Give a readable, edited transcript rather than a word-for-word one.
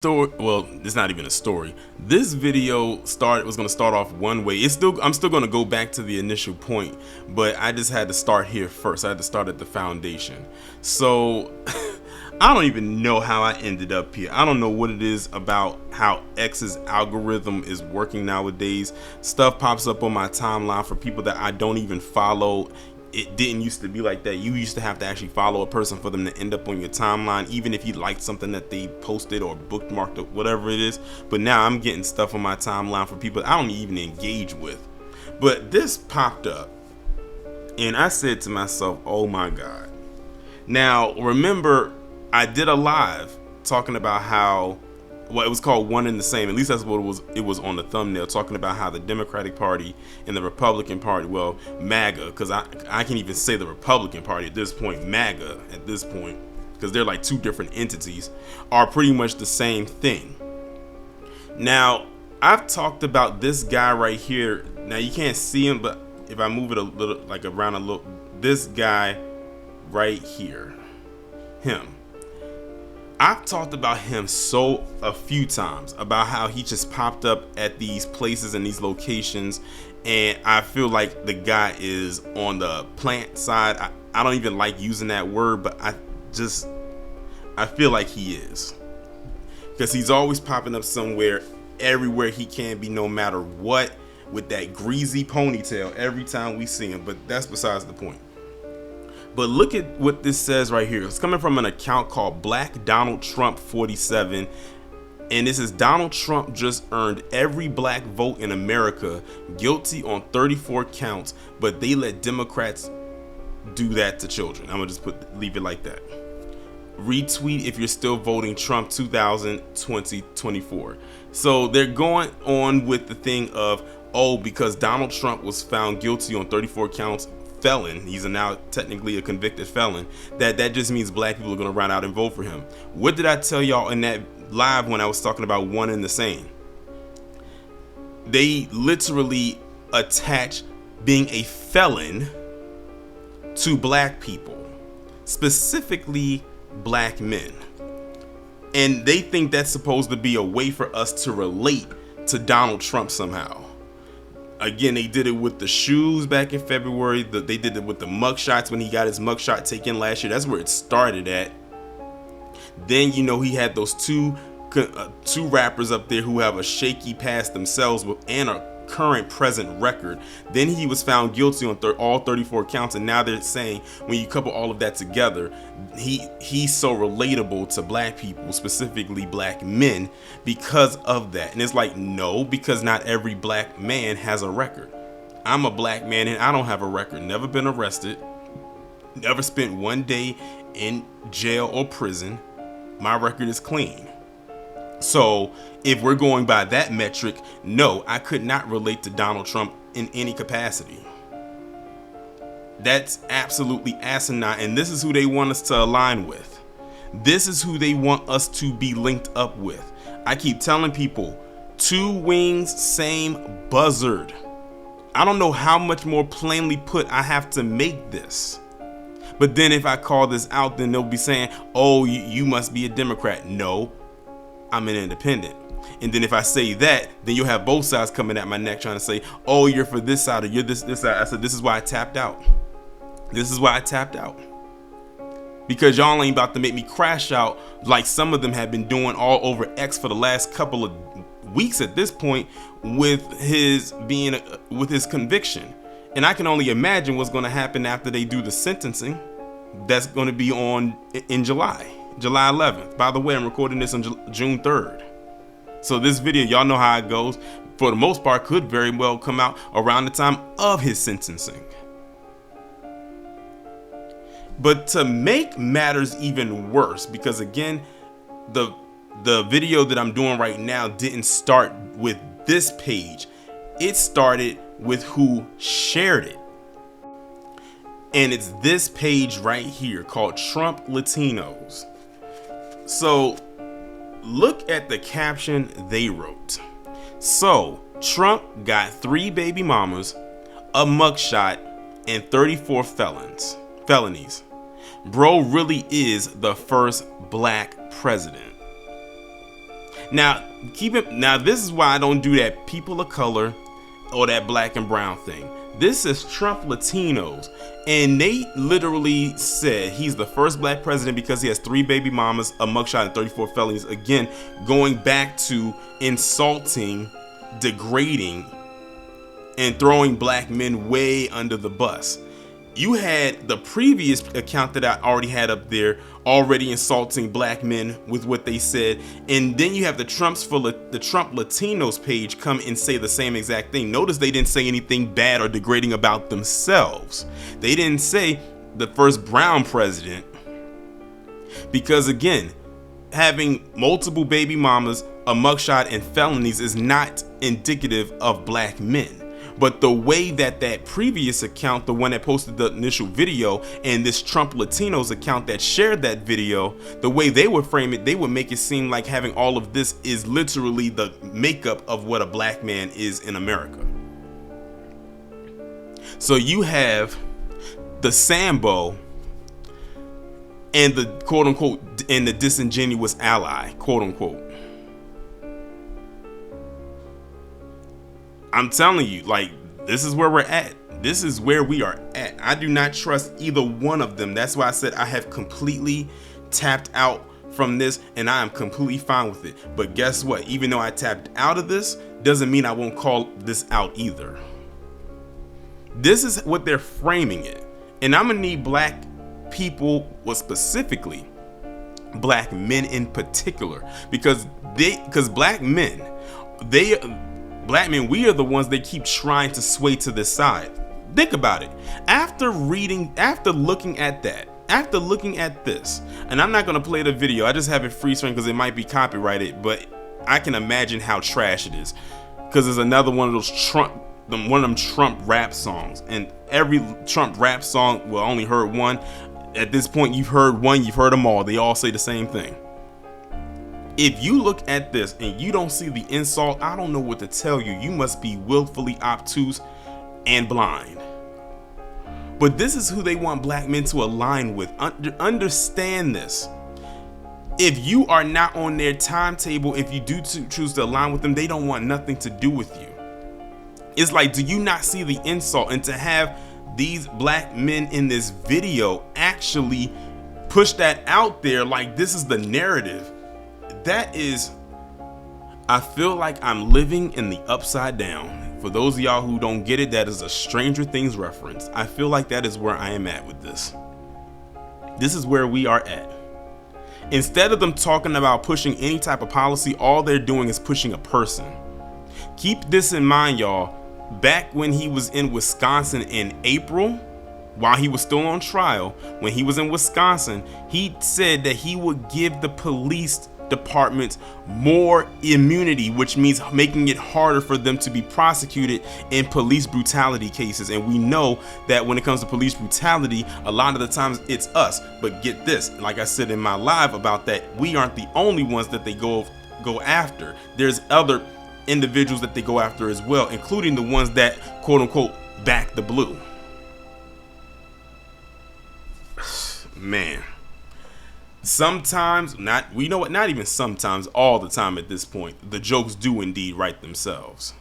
Story, well, it's not even a story. This video was going to start off one way. I'm still going to go back to the initial point, but I just had to start here first. I had to start at the foundation. So I don't even know how I ended up here. I don't know what it is about how X's algorithm is working nowadays. Stuff pops up on my timeline for people that I don't even follow. It didn't used to be like that. You used to have to actually follow a person for them to end up on your timeline, even if you liked something that they posted or bookmarked or whatever it is. But now I'm getting stuff on my timeline for people I don't even engage with. But this popped up and I said to myself, oh my God. Now remember, I did a live talking about how, well, it was called One and the Same. At least that's what it was on the thumbnail, talking about how the Democratic Party and the Republican Party, well, MAGA, because I can even say the Republican Party at this point, MAGA at this point, because they're like two different entities, are pretty much the same thing. Now, I've talked about this guy right here. Now, you can't see him, but if I move it a little, like around a little, this guy right here, him. I've talked about him a few times about how he just popped up at these places and these locations, and I feel like the guy is on the plant side. I don't even like using that word, but I feel like he is, because he's always popping up somewhere, everywhere he can be, no matter what, with that greasy ponytail every time we see him. But that's besides the point. But look at what this says right here. It's coming from an account called Black Donald Trump 47. And this is: Donald Trump just earned every black vote in America, guilty on 34 counts, but they let Democrats do that to children. I'm gonna just leave it like that. Retweet if you're still voting Trump 2024. So they're going on with the thing of, oh, because Donald Trump was found guilty on 34 counts, felon, he's now technically a convicted felon, that just means black people are going to run out and vote for him. What did I tell y'all in that live when I was talking about One and the Same? They literally attach being a felon to black people, specifically black men, and they think that's supposed to be a way for us to relate to Donald Trump somehow. Again, they did it with the shoes back in February. They did it with the mugshots when he got his mugshot taken last year. That's where it started at. Then, you know, he had those two rappers up there who have a shaky past themselves and a current present record. Then he was found guilty on all 34 counts, and now they're saying when you couple all of that together, he's so relatable to black people, specifically black men, because of that. And it's like, no, because not every black man has a record. I'm a black man and I don't have a record. Never been arrested, never spent one day in jail or prison. My record is clean. So if we're going by that metric, no, I could not relate to Donald Trump in any capacity. That's absolutely asinine, and this is who they want us to align with. This is who they want us to be linked up with. I keep telling people, two wings, same buzzard. I don't know how much more plainly put I have to make this. But then if I call this out, then they'll be saying, oh, you must be a Democrat. No, I'm an independent. And then if I say that, then you'll have both sides coming at my neck trying to say, oh, you're for this side or you're this side. I said, this is why I tapped out. This is why I tapped out. Because y'all ain't about to make me crash out like some of them have been doing all over X for the last couple of weeks at this point with his conviction. And I can only imagine what's going to happen after they do the sentencing. That's going to be in July 11th. By the way, I'm recording this on June 3rd. So this video, y'all know how it goes, for the most part, could very well come out around the time of his sentencing. But to make matters even worse, because again, the video that I'm doing right now didn't start with this page. It started with who shared it. And it's this page right here called Trump Latinos. So look at the caption they wrote. So Trump got 3 baby mamas, a mugshot, and 34 felonies. Bro really is the first black president. Now, this is why I don't do that people of color or that black and brown thing. This is Trump Latinos, and they literally said he's the first black president because he has 3 baby mamas, a mugshot, and 34 felonies. Again, going back to insulting, degrading, and throwing black men way under the bus. You had the previous account that I already had up there already insulting black men with what they said, and then you have the Trump Latinos page come and say the same exact thing. Notice they didn't say anything bad or degrading about themselves. They didn't say the first brown president, because again, having multiple baby mamas, a mugshot, and felonies is not indicative of black men. But the way that previous account, the one that posted the initial video, and this Trump Latinos account that shared that video, the way they would frame it, they would make it seem like having all of this is literally the makeup of what a black man is in America. So you have the Sambo and the quote unquote and the disingenuous ally, quote unquote. I'm telling you, like, this is where we're at. This is where we are at. I do not trust either one of them. That's why I said I have completely tapped out from this, and I am completely fine with it. But guess what? Even though I tapped out of this, doesn't mean I won't call this out either. This is what they're framing it. And I'm gonna need black people, well, specifically black men in particular, because black men, we are the ones they keep trying to sway to this side. Think about it. After looking at this, and I'm not going to play the video, I just have it freeze frame because it might be copyrighted, but I can imagine how trash it is, because it's another one of those Trump rap songs, and every Trump rap song, well, I only heard one. At this point, you've heard one, you've heard them all. They all say the same thing. If you look at this and you don't see the insult, I don't know what to tell you. You must be willfully obtuse and blind. But this is who they want black men to align with. Understand this. If you are not on their timetable, if you do choose to align with them, they don't want nothing to do with you. It's like, do you not see the insult? And to have these black men in this video actually push that out there like this is the narrative. That is, I feel like I'm living in the upside down. For those of y'all who don't get it, that is a Stranger Things reference. I feel like that is where I am at with this. This is where we are at. Instead of them talking about pushing any type of policy, all they're doing is pushing a person. Keep this in mind, y'all. Back when he was in Wisconsin in April, while he was still on trial, when he was in Wisconsin, he said that he would give the police departments more immunity, which means making it harder for them to be prosecuted in police brutality cases. And we know that when it comes to police brutality, a lot of the times it's us. But get this, like I said in my live about that, we aren't the only ones that they go after. There's other individuals that they go after as well, including the ones that quote unquote back the blue. Man, sometimes, not even sometimes, all the time at this point, the jokes do indeed write themselves.